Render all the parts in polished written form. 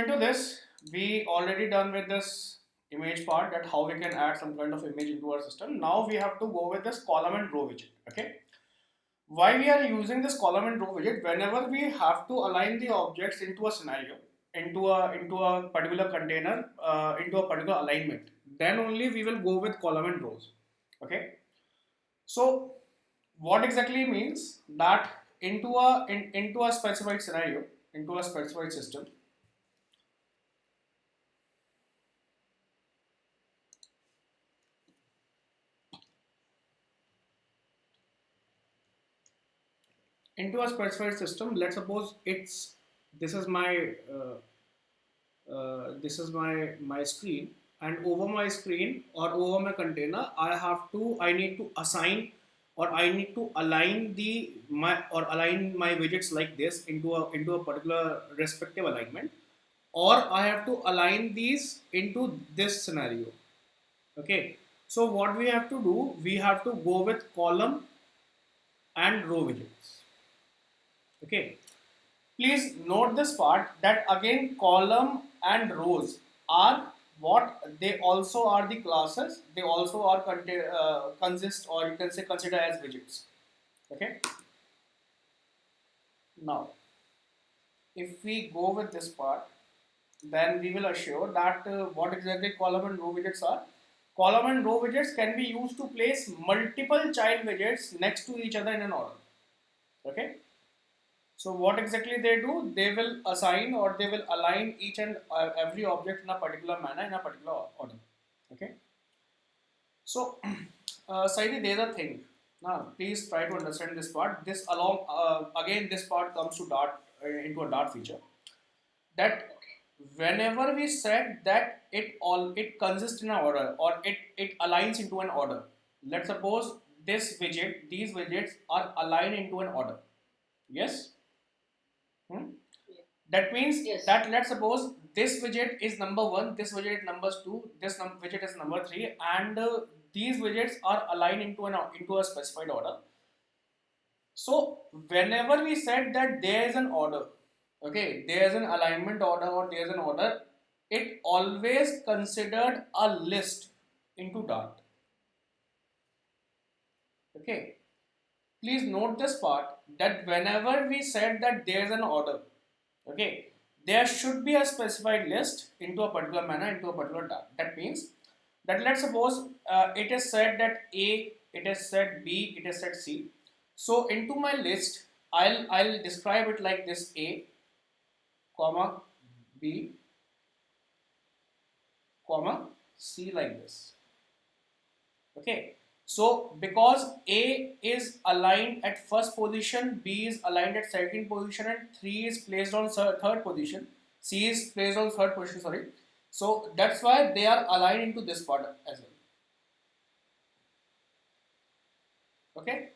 into this, we already done with this image part, that how we can add some kind of image into our system. Now we have to go with this column and row widget. Okay. Why we are using this column and row widget? Whenever we have to align the objects into a scenario, into a particular container, into a particular alignment, then only we will go with column and rows. Okay. So what exactly means that into a specified scenario, into a specified system, let's suppose it's this is my this is my screen, and over my screen or over my container, I need to assign, or I need to align align my widgets like this into a particular respective alignment, or I have to align these into this scenario. Okay, so what we have to do, we have to go with column and row widgets. Okay, please note this part, that again column and rows are what they also are the classes, they also are consist, or you can say consider as widgets. Okay, now if we go with this part, then we will assure that what exactly column and row widgets are. Column and row widgets can be used to place multiple child widgets next to each other in an order. Okay, so what exactly they do? They will assign, or they will align each and every object in a particular manner, in a particular order. Okay. So, Saidi, there's a thing. Now, please try to understand this part. This along again, this part comes to Dart into a Dart feature. That whenever we said that it consists in an order, or it aligns into an order. Let's suppose these widgets are aligned into an order. Yes. Hmm? That means yes, that let's suppose this widget is number 1, this widget is number 2, this widget is number 3, and these widgets are aligned into a specified order. So whenever we said that there is an order, okay, there is an alignment order, or there is an order, it always considered a list into Dart. Okay, please note this part, that whenever we said that there is an order, okay, there should be a specified list into a particular manner, into a particular Dart. That means that let's suppose it is said that A, it is said B, it is said C. So into my list, I'll describe it like this: A, comma B, comma C, like this. Okay. So because A is aligned at first position, B is aligned at second position, and 3 is placed on third position, C is placed on third position, sorry. So that's why they are aligned into this part as well. Okay.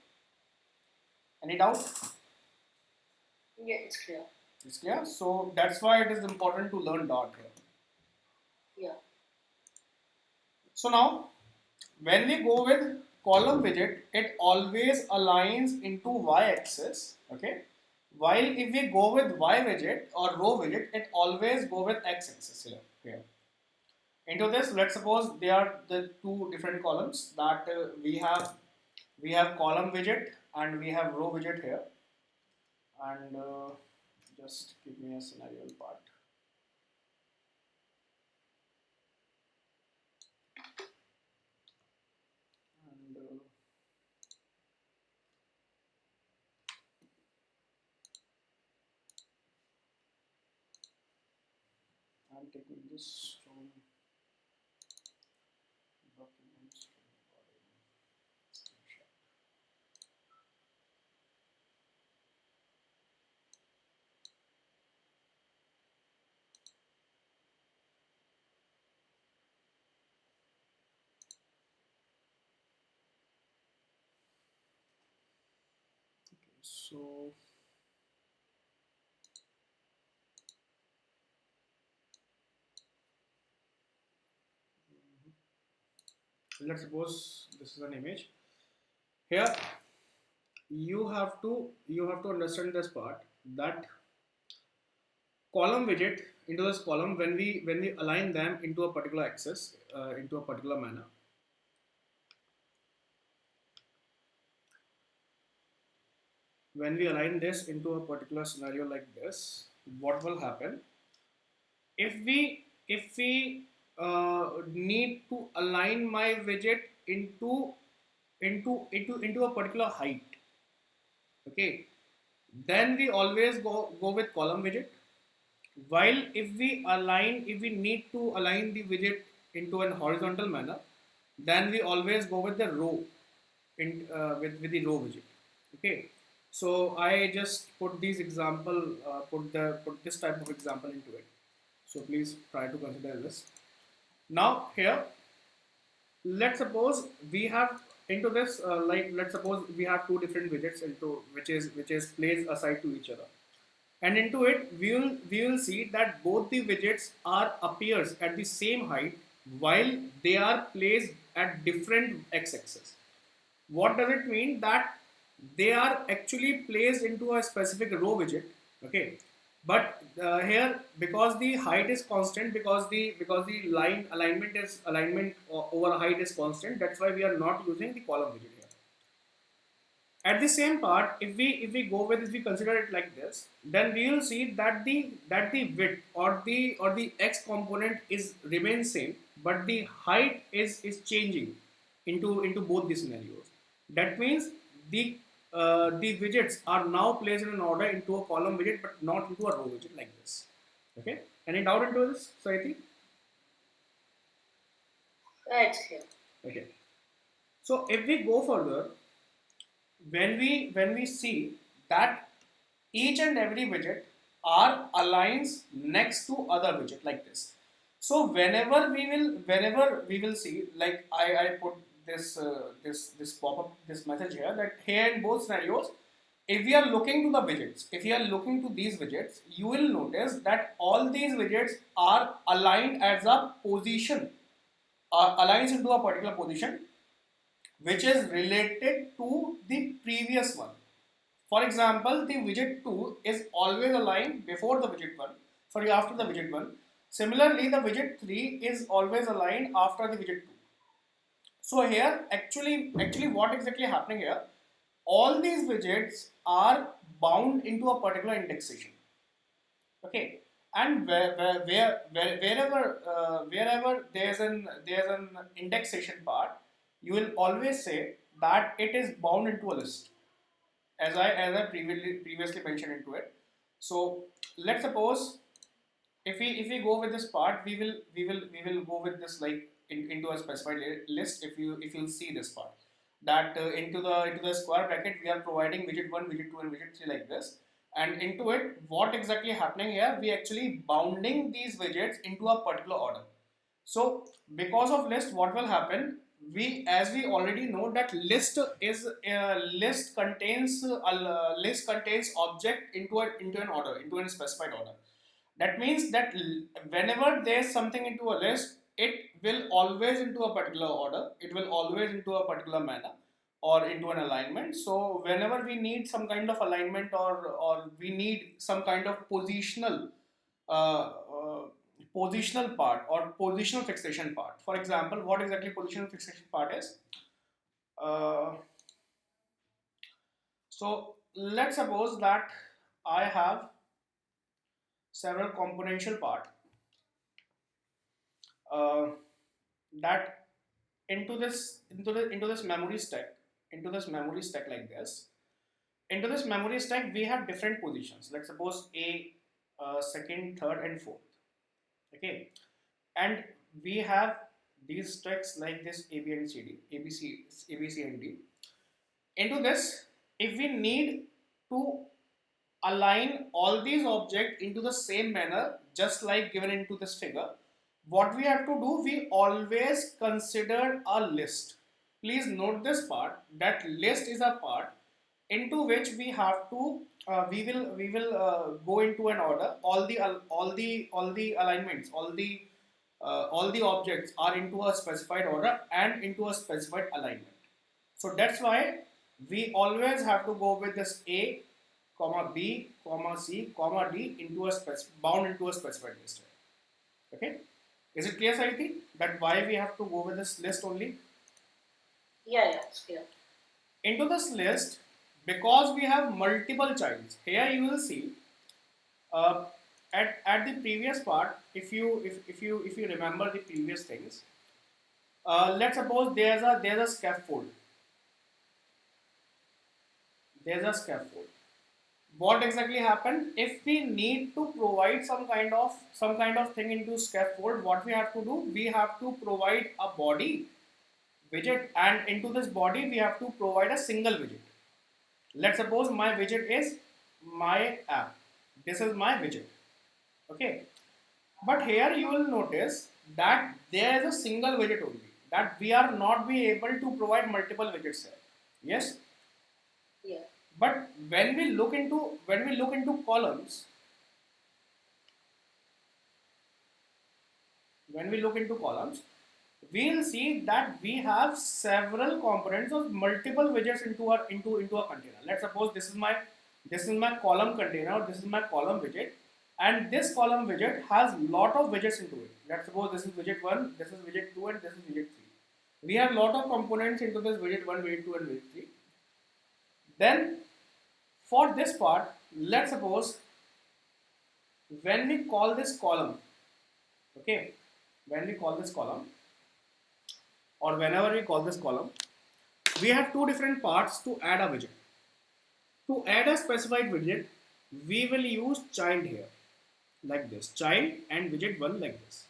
Any doubt? Yeah, it's clear. It's clear. So that's why it is important to learn Dart here. Yeah. So now, when we go with column widget, it always aligns into y-axis. Okay. While if we go with y widget or row widget, it always go with x-axis here. Into this, let's suppose they are the two different columns that we have column widget and we have row widget here, and just give me a scenario part. And I'm taking this from documents from screenshot. Okay, so let's suppose this is an image. Here you have to understand this part, that column widget into this column when we align them into a particular axis, into a particular manner. When we align this into a particular scenario like this, what will happen? If we need to align my widget into a particular height, okay, then we always go with column widget. While if we need to align the widget into an horizontal manner, then we always go with the row with the row widget. Okay, so I just put these example, put this type of example into it. So please try to consider this. Now here, let's suppose we have into this let's suppose we have two different widgets into which is placed aside to each other, and into it we will see that both the widgets are appears at the same height while they are placed at different x-axis. What does it mean? That they are actually placed into a specific row widget, okay, but here, because the height is constant, because the line alignment over height is constant, that's why we are not using the column widget here. At the same part, if we go with, if we consider it like this, then we will see that the width or the x component is remains same, but the height is changing into both the scenarios. That means the widgets are now placed in an order into a column widget, but not into a row widget like this. Okay. Any doubt into this, Saiti? Right here. Okay. So if we go further, when we see that each and every widget are aligns next to other widget like this. So whenever we will see, like I put this pop-up, this message here, that here in both scenarios, if we are looking to the widgets, if you are looking to these widgets, you will notice that all these widgets are aligned as a position, aligns into a particular position which is related to the previous one. For example, the widget 2 is always aligned before the widget 1, sorry, after the widget 1. Similarly, the widget 3 is always aligned after the widget 2. So here, actually what exactly happening here? All these widgets are bound into a particular indexation. Okay, and wherever there's an indexation part, you will always say that it is bound into a list, as I previously mentioned into it. So let's suppose if we go with this part, we will go with this like into a specified list. If you'll see this part, that into the square bracket we are providing widget 1, widget 2 and widget 3 like this, and into it what exactly happening here, we actually bounding these widgets into a particular order. So because of list, what will happen, as we already know that list contains object into an order, into a specified order. That means that whenever there's something into a list, it will always into a particular order, it will always into a particular manner or into an alignment. So whenever we need some kind of alignment, or we need some kind of uh, uh, positional part or positional fixation part. For example, what exactly positional fixation part is? Uh, so let's suppose that I have several componential part, uh, that into this memory stack, like this. Into this memory stack, we have different positions. Let's suppose a, second, third, and fourth. Okay, and we have these stacks like this A, B, and C, D, A, B, C, A, B, C, and D. Into this, if we need to align all these objects into the same manner, just like given into this figure, what we have to do, we always consider a list. Please note this part, that list is a part into which we have to we will go into an order. All the alignments, all the objects are into a specified order and into a specified alignment. So that's why we always have to go with this A, comma B, comma C, comma D into a bound into a specified list. Okay, is it clear, Saiti, that why we have to go with this list only? Yeah, it's clear. Into this list, because we have multiple childs, here you will see uh, at the previous part, if you remember the previous things, let's suppose there's a scaffold. There's a scaffold. What exactly happened? If we need to provide some kind of thing into scaffold, what we have to do? We have to provide a body widget, and into this body we have to provide a single widget. Let's suppose my widget is my app. This is my widget. Okay. But here you will notice that there is a single widget only. That we are not be able to provide multiple widgets here. Yes. Yeah. But when we look into columns, we will see that we have several components of multiple widgets into a container. Let's suppose this is my column container, or this is my column widget, and this column widget has lot of widgets into it. Let's suppose this is widget 1, this is widget 2, and this is widget 3. We have lot of components into this widget 1, widget 2, and widget 3. Then for this part, let's suppose when we call this column, okay, when we call this column, or whenever we call this column, we have two different parts to add a widget. To add a specified widget, we will use child here, like this, child and widget 1 like this.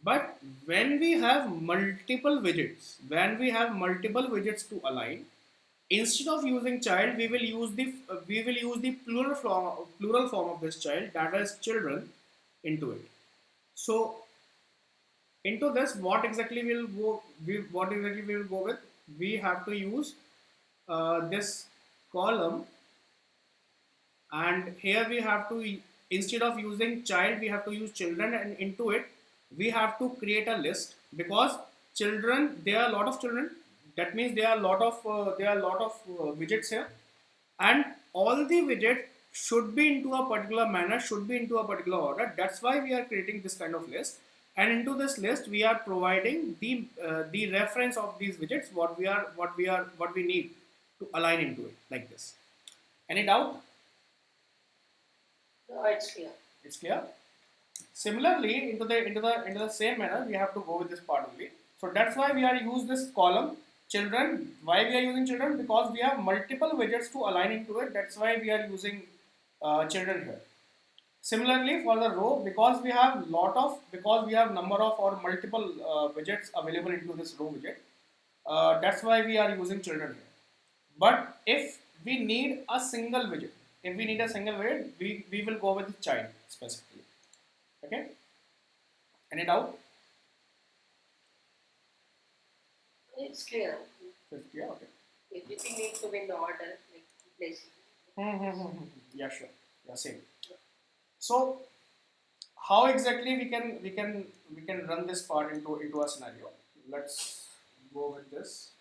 But when we have multiple widgets to align, instead of using child, we will use the plural form of this child, that is children, into it. So into this, what exactly we'll go with? We have to use this column, and here we have to, instead of using child, we have to use children, and into it we have to create a list, because children, there are a lot of children. That means there are a lot of widgets here, and all the widgets should be into a particular manner, should be into a particular order. That's why we are creating this kind of list, and into this list we are providing the reference of these widgets, what we need to align into it, like this. Any doubt? No, it's clear. It's clear. Similarly, into the same manner, we have to go with this part only. So that's why we are use this column children. Why we are using children? Because we have multiple widgets to align into it. That's why we are using children here. Similarly, for the row, because we have number of or multiple widgets available into this row widget. That's why we are using children here. But if we need a single widget, we will go with the child specifically. Okay. Any doubt? It's clear. Yeah. Okay. Everything needs to be in the order, like place. Yeah, sure. Yeah, same. So, how exactly we can run this part into a scenario? Let's go with this.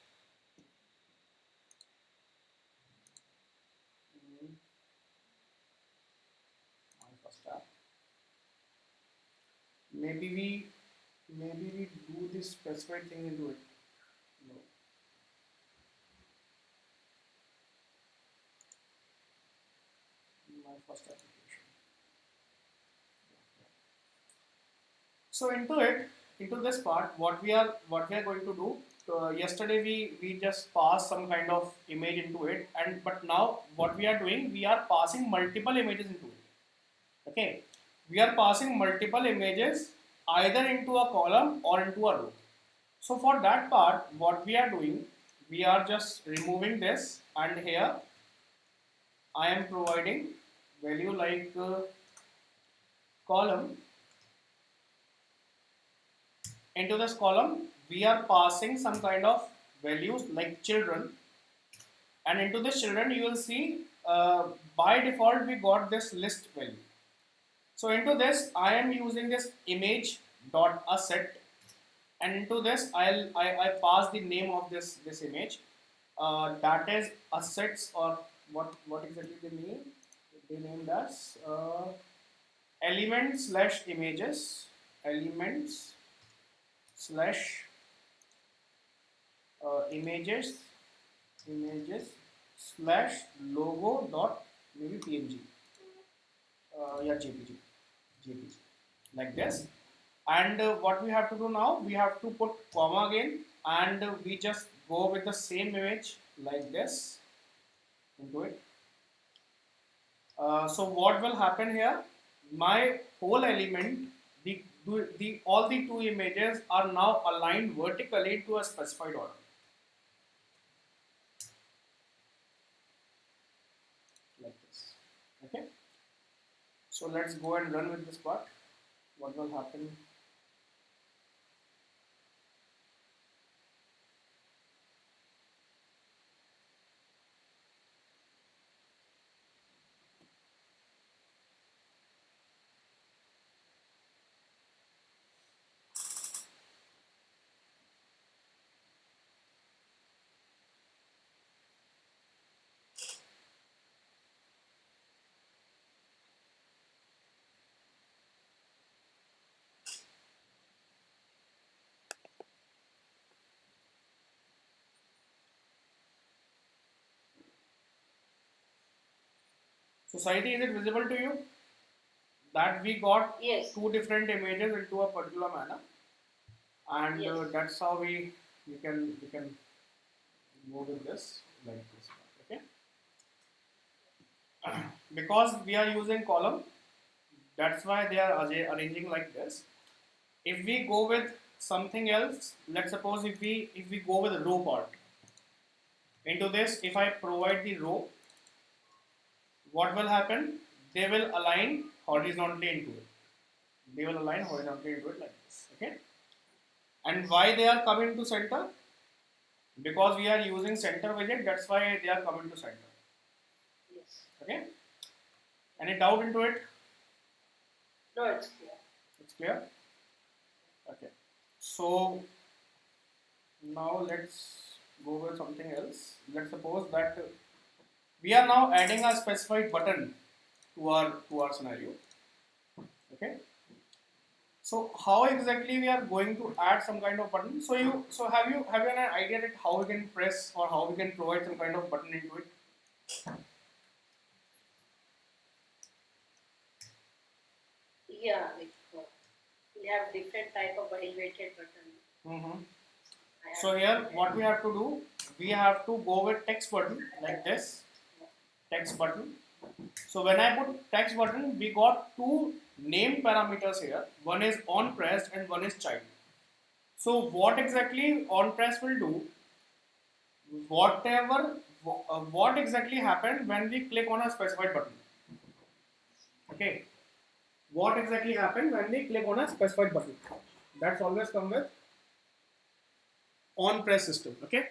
My first tab. Maybe we do this specified thing into it. No. My first application. So into this part, what we are going to do. Yesterday we just passed some kind of image into it, and but now what we are doing, we are passing multiple images into it. Okay, we are passing multiple images either into a column or into a row. So for that part, what we are doing, we are just removing this, and here I am providing value like column. Into this column, we are passing some kind of values like children, and into this children, you will see by default we got this list value. So into this, I am using this image dot asset, and into this I pass the name of this image, that is assets, or what exactly they mean? They named as elements slash images, elements slash images, images slash logo dot maybe png, yeah, jpg like this. And what we have to do now, we have to put comma again, and we just go with the same image like this into it. So what will happen here? My whole element, the all the two images are now aligned vertically to a specified order, like this. Okay. So let's go and run with this part. What will happen? Society, is it visible to you that we got Yes. two different images into a particular manner, and Yes. that's how we can go with this like this. Okay. Because we are using column, that's why they are arranging like this. If we go with something else, let's suppose if we go with a row part into this, if I provide the row, what will happen? They will align horizontally into it. They will align horizontally into it like this. Okay. And why they are coming to center? Because we are using center widget, that's why they are coming to center. Yes. Okay. Any doubt into it? No, it's clear. It's clear? Okay. So now let's go with something else. Let's suppose that we are now adding a specified button to our scenario. Okay. So how exactly we are going to add some kind of button? So have you an idea that how we can press or how we can provide some kind of button into it? Yeah, like we have different type of elevated button. Mm-hmm. I have So here what we have to do, we have to go with text button like this, text button. So when I put text button, we got two name parameters here. One is on pressed and one is child. So what exactly on press will do? What exactly happened when we click on a specified button? Okay. What exactly happened when we click on a specified button? That's always come with on press system. Okay.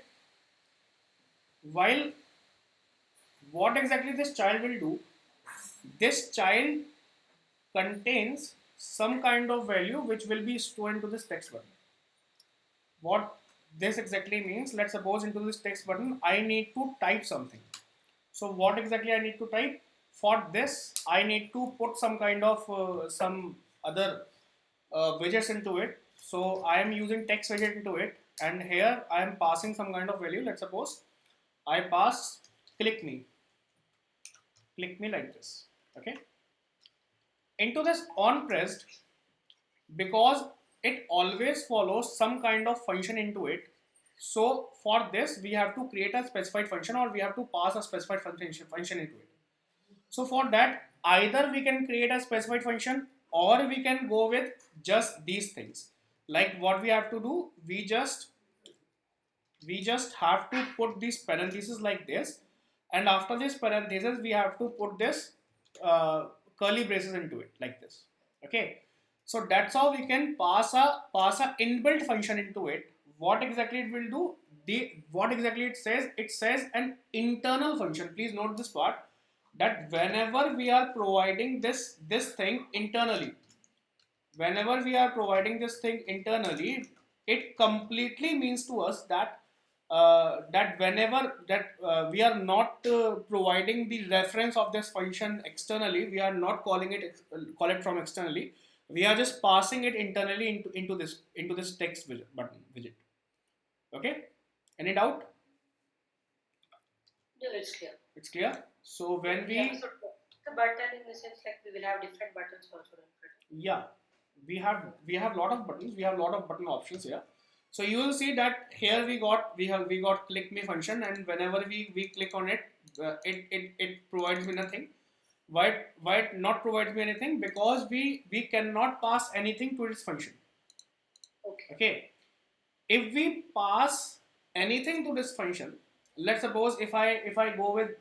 While what exactly this child will do? This child contains some kind of value which will be stored into this text button. What this exactly means, let's suppose into this text button I need to type something. So what exactly I need to type? For this I need to put some kind of some other widgets into it. So I am using text widget into it, and here I am passing some kind of value. Let's suppose I pass click me like this. Okay. Into this on pressed, because it always follows some kind of function into it. So for this we have to create a specified function, or we have to pass a specified function into it. So for that, either we can create a specified function, or we can go with just these things. Like what we have to do, we just have to put these parentheses like this, and after this parentheses we have to put this curly braces into it like this. Okay. So that's how we can pass a inbuilt function into it. What exactly it will do? What exactly it says? It says an internal function. Please note this part, that whenever we are providing this thing internally, it completely means to us that that whenever that we are not providing the reference of this function externally, we are not calling it call it from externally. We are just passing it internally into this text widget. Okay, any doubt? No, it's clear. It's clear. So when we Yeah, so the button in the sense like we will have different buttons also. yeah, we have lot of buttons. We have lot of button options here. So you will see that here we got click me function, and whenever we click on it, it provides me nothing. Why it not provides me anything? Because we cannot pass anything to its function. Okay. Okay. If we pass anything to this function, let's suppose if I go with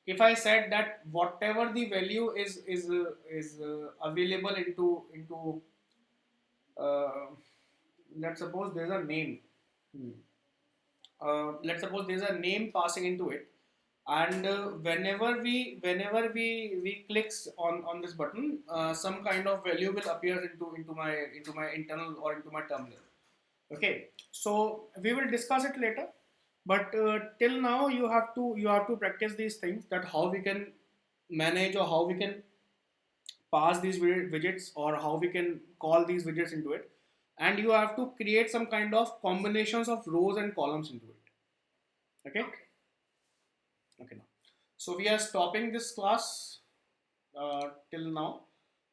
if I said that whatever the value is available into uh, let's suppose there's a name. Hmm. Let's suppose there's a name passing into it, and whenever we clicks on this button, some kind of value will appear into my internal or into my terminal. Okay, so we will discuss it later, but till now you have to practice these things, that how we can manage or how we can pass these widgets or how we can call these widgets into it, and you have to create some kind of combinations of rows and columns into it. Okay. Okay, now so we are stopping this class till now,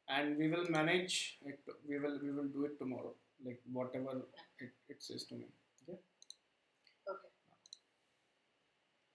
and we will manage it. We will do it tomorrow, like whatever it says to me.